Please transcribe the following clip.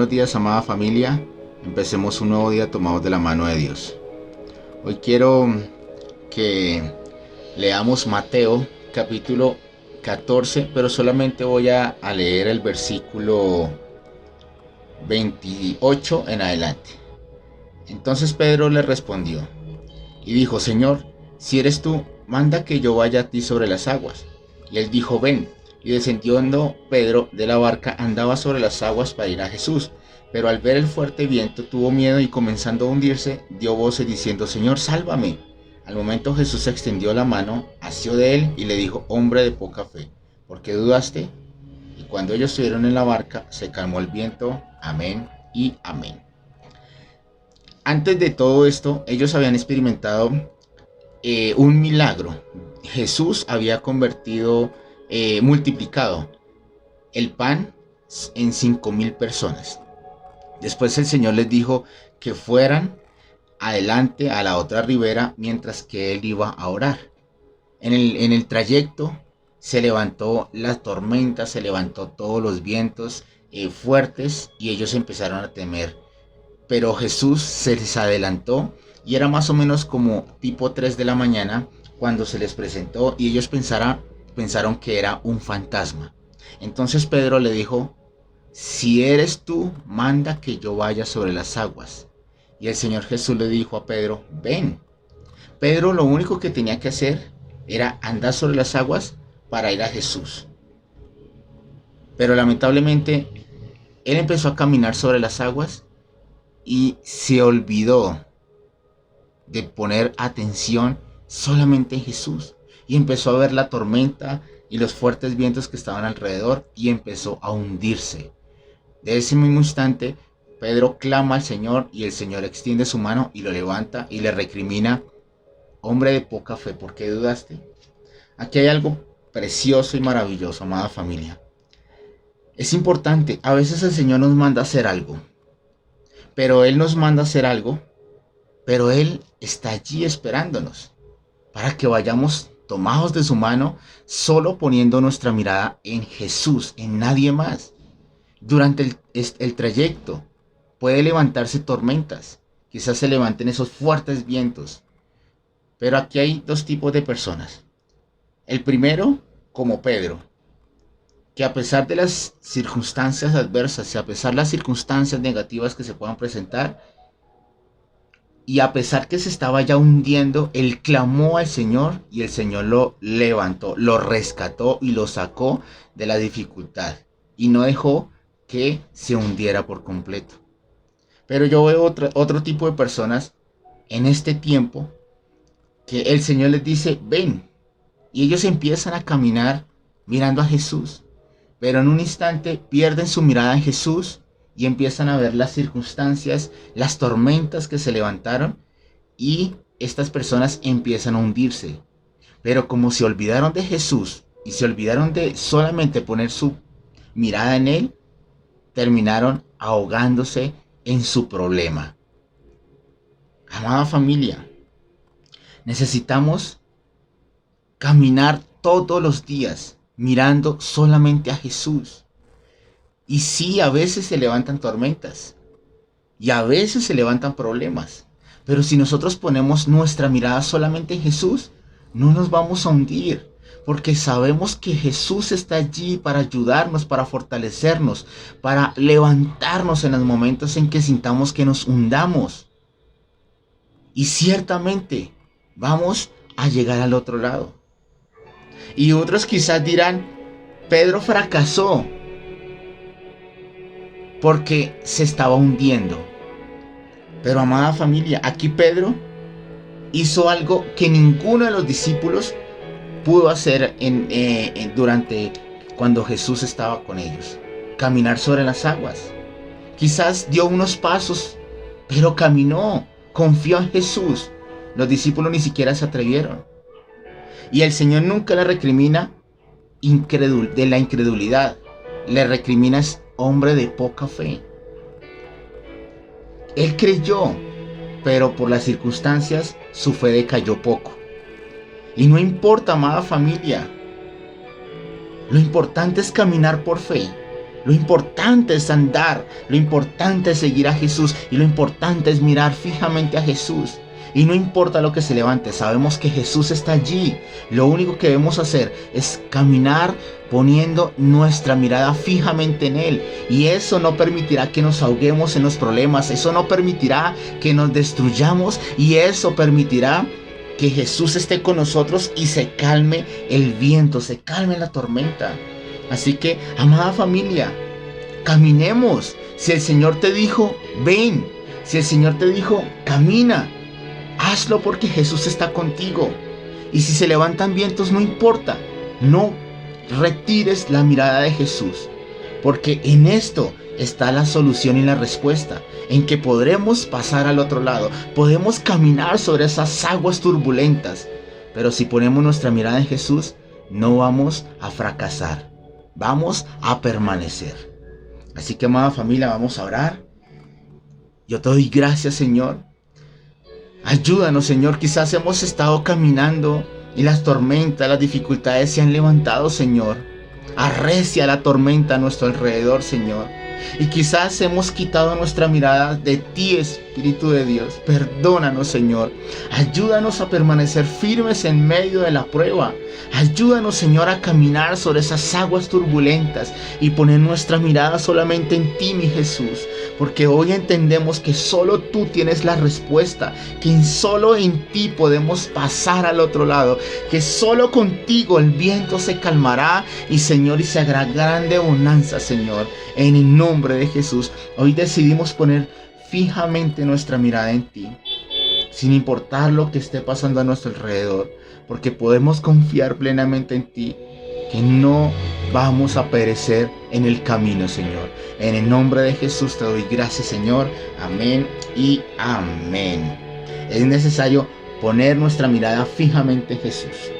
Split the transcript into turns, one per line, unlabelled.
Buenos días, amada familia. Empecemos un nuevo día tomados de la mano de Dios. Hoy quiero que leamos Mateo capítulo 14, pero solamente voy a leer el versículo 28 en adelante. Entonces Pedro le respondió y dijo: Señor, si eres tú, manda que yo vaya a ti sobre las aguas. Y él dijo: ven. Y descendiendo Pedro de la barca, andaba sobre las aguas para ir a Jesús. Pero al ver el fuerte viento tuvo miedo y, comenzando a hundirse, dio voces diciendo: Señor, sálvame. Al momento Jesús extendió la mano, asió de él y le dijo: hombre de poca fe, ¿por qué dudaste? Y cuando ellos estuvieron en la barca, se calmó el viento. Amén y amén. Antes de todo esto, ellos habían experimentado un milagro. Jesús había multiplicado el pan en 5,000 personas. Después el Señor les dijo que fueran adelante a la otra ribera mientras que él iba a orar. En el trayecto se levantó la tormenta, se levantó todos los vientos fuertes y ellos empezaron a temer. Pero Jesús se les adelantó y era más o menos como tipo 3 de la mañana cuando se les presentó, y ellos pensaron que era un fantasma. Entonces Pedro le dijo: si eres tú, manda que yo vaya sobre las aguas. Y el Señor Jesús le dijo a Pedro: ven. Pedro lo único que tenía que hacer era andar sobre las aguas para ir a Jesús. Pero lamentablemente él empezó a caminar sobre las aguas y se olvidó de poner atención solamente en Jesús. Y empezó a ver la tormenta y los fuertes vientos que estaban alrededor y empezó a hundirse. De ese mismo instante, Pedro clama al Señor y el Señor extiende su mano y lo levanta y le recrimina: hombre de poca fe, ¿por qué dudaste? Aquí hay algo precioso y maravilloso, amada familia. Es importante, a veces el Señor nos manda a hacer algo, pero Él está allí esperándonos para que vayamos tomados de su mano, solo poniendo nuestra mirada en Jesús, en nadie más. Durante el trayecto puede levantarse tormentas, quizás se levanten esos fuertes vientos, pero aquí hay dos tipos de personas. El primero, como Pedro, que a pesar de las circunstancias adversas y a pesar de las circunstancias negativas que se puedan presentar, y a pesar que se estaba ya hundiendo, él clamó al Señor y el Señor lo levantó, lo rescató y lo sacó de la dificultad y no dejó que se hundiera por completo. Pero yo veo otro tipo de personas en este tiempo que el Señor les dice: ven, y ellos empiezan a caminar mirando a Jesús, pero en un instante pierden su mirada en Jesús y empiezan a ver las circunstancias, las tormentas que se levantaron, y estas personas empiezan a hundirse. Pero como se olvidaron de Jesús y se olvidaron de solamente poner su mirada en Él, terminaron ahogándose en su problema. Amada familia, necesitamos caminar todos los días mirando solamente a Jesús. Y sí, a veces se levantan tormentas y a veces se levantan problemas, pero si nosotros ponemos nuestra mirada solamente en Jesús, no nos vamos a hundir, porque sabemos que Jesús está allí para ayudarnos, para fortalecernos, para levantarnos en los momentos en que sintamos que nos hundamos. Y ciertamente vamos a llegar al otro lado. Y otros quizás dirán: Pedro fracasó porque se estaba hundiendo. Pero, amada familia, aquí Pedro hizo algo que ninguno de los discípulos pudo hacer durante cuando Jesús estaba con ellos: caminar sobre las aguas. Quizás dio unos pasos, pero caminó, confió en Jesús. Los discípulos ni siquiera se atrevieron. Y el Señor nunca le recrimina de la incredulidad. Le recrimina: hombre de poca fe. Él creyó, pero por las circunstancias su fe decayó poco. Y no importa, amada familia, lo importante es caminar por fe. Lo importante es andar, lo importante es seguir a Jesús y lo importante es mirar fijamente a Jesús. Y no importa lo que se levante, sabemos que Jesús está allí. Lo único que debemos hacer es caminar poniendo nuestra mirada fijamente en Él. Y eso no permitirá que nos ahoguemos en los problemas, eso no permitirá que nos destruyamos y eso permitirá que Jesús esté con nosotros y se calme el viento, se calme la tormenta. Así que, amada familia, caminemos. Si el Señor te dijo, ven. Si el Señor te dijo, camina. Hazlo porque Jesús está contigo. Y si se levantan vientos, no importa. No retires la mirada de Jesús. Porque en esto está la solución y la respuesta. En que podremos pasar al otro lado. Podemos caminar sobre esas aguas turbulentas. Pero si ponemos nuestra mirada en Jesús, no vamos a fracasar. Vamos a permanecer. Así que, amada familia, vamos a orar. Yo te doy gracias, Señor. Ayúdanos, Señor. Quizás hemos estado caminando y las tormentas, las dificultades se han levantado, Señor. Arrecia la tormenta a nuestro alrededor, Señor. Y quizás hemos quitado nuestra mirada de ti, Espíritu de Dios. Perdónanos, Señor. Ayúdanos a permanecer firmes en medio de la prueba. Ayúdanos, Señor, a caminar sobre esas aguas turbulentas y poner nuestra mirada solamente en ti, mi Jesús. Porque hoy entendemos que solo tú tienes la respuesta, que solo en ti podemos pasar al otro lado, que solo contigo el viento se calmará y, Señor, y se hará grande bonanza, Señor. En el nombre de Jesús, hoy decidimos poner fijamente nuestra mirada en ti, sin importar lo que esté pasando a nuestro alrededor, porque podemos confiar plenamente en ti, que no vamos a perecer en el camino, Señor. En el nombre de Jesús te doy gracias, Señor. Amén y amén. Es necesario poner nuestra mirada fijamente en Jesús.